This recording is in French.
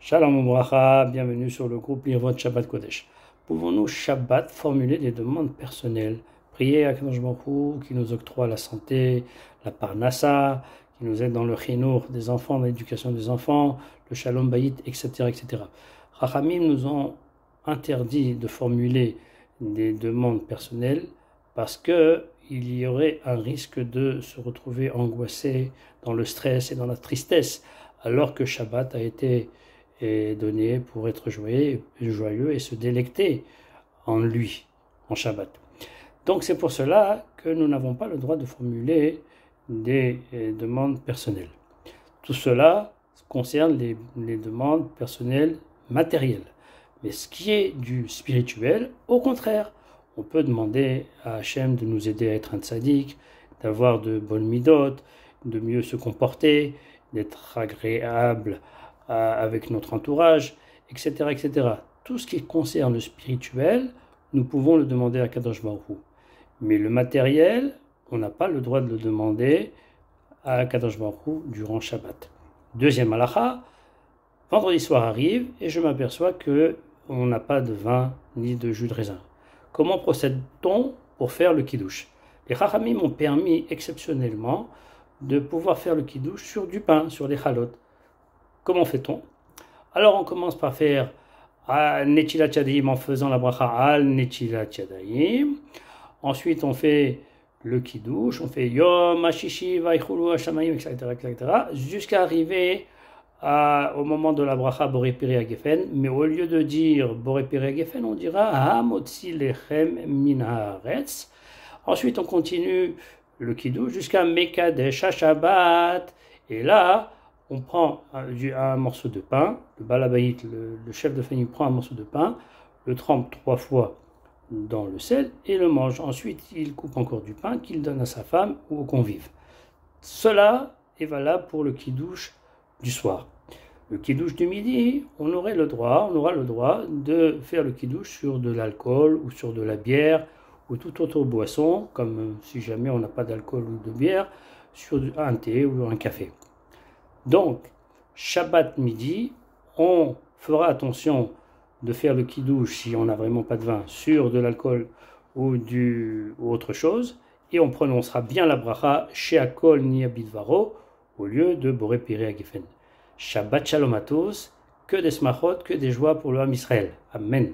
Shalom Obracha, bienvenue sur le groupe Lirvot Shabbat Kodesh. Pouvons-nous Shabbat formuler des demandes personnelles, prier à Kadosh Baruch Hu qui nous octroie la santé, la parnassa, qui nous aide dans le chinour des enfants, dans l'éducation des enfants, le shalom bayit, etc. etc. Chachamim nous ont interdit de formuler des demandes personnelles parce qu'il y aurait un risque de se retrouver angoissé dans le stress et dans la tristesse, alors que Shabbat a été donné pour être joyeux et se délecter en lui, en Shabbat. Donc c'est pour cela que nous n'avons pas le droit de formuler des demandes personnelles. Tout cela concerne les demandes personnelles matérielles. Mais ce qui est du spirituel, au contraire, on peut demander à Hachem de nous aider à être un tzaddik, d'avoir de bonnes midot, de mieux se comporter, d'être agréable avec notre entourage, etc., etc. Tout ce qui concerne le spirituel, nous pouvons le demander à Kadosh Baruch Hu. Mais le matériel, on n'a pas le droit de le demander à Kadosh Baruch Hu durant Shabbat. Deuxième halakha, vendredi soir arrive et je m'aperçois qu'on n'a pas de vin ni de jus de raisin. Comment procède-t-on pour faire le kiddush? Les chachamim ont permis exceptionnellement de pouvoir faire le kiddush sur du pain, sur des chalot. Comment fait-on? Alors on commence par faire Netilat Yadayim en faisant la bracha al Netilat Yadayim. Ensuite on fait le kiddush, on fait Yom Hashishi Vaychulu Hashamayim, etc. jusqu'à arriver au moment de la bracha Boré Piri Hagefen. Mais au lieu de dire Boré Piri Hagefen, on dira Hamotzi Lechem Min Haaretz. Ensuite on continue le kiddush jusqu'à Mekadesh Shabbat. Et là, on prend un morceau de pain, le balabaït, le chef de famille prend un morceau de pain, le trempe 3 fois dans le sel et le mange. Ensuite, il coupe encore du pain qu'il donne à sa femme ou aux convives. Cela est valable pour le kiddush du soir. Le kiddush du midi, on aura le droit de faire le kiddush sur de l'alcool ou sur de la bière ou toute autre boisson, comme si jamais on n'a pas d'alcool ou de bière, sur un thé ou un café. Donc, Shabbat midi, on fera attention de faire le kiddush si on n'a vraiment pas de vin sur de l'alcool ou autre chose, et on prononcera bien la bracha Sheakol Niya Bidvaro au lieu de Boré Piri Hagefen. Shabbat Shalom à tous, que des smachot, que des joies pour le Ham Israël. Amen.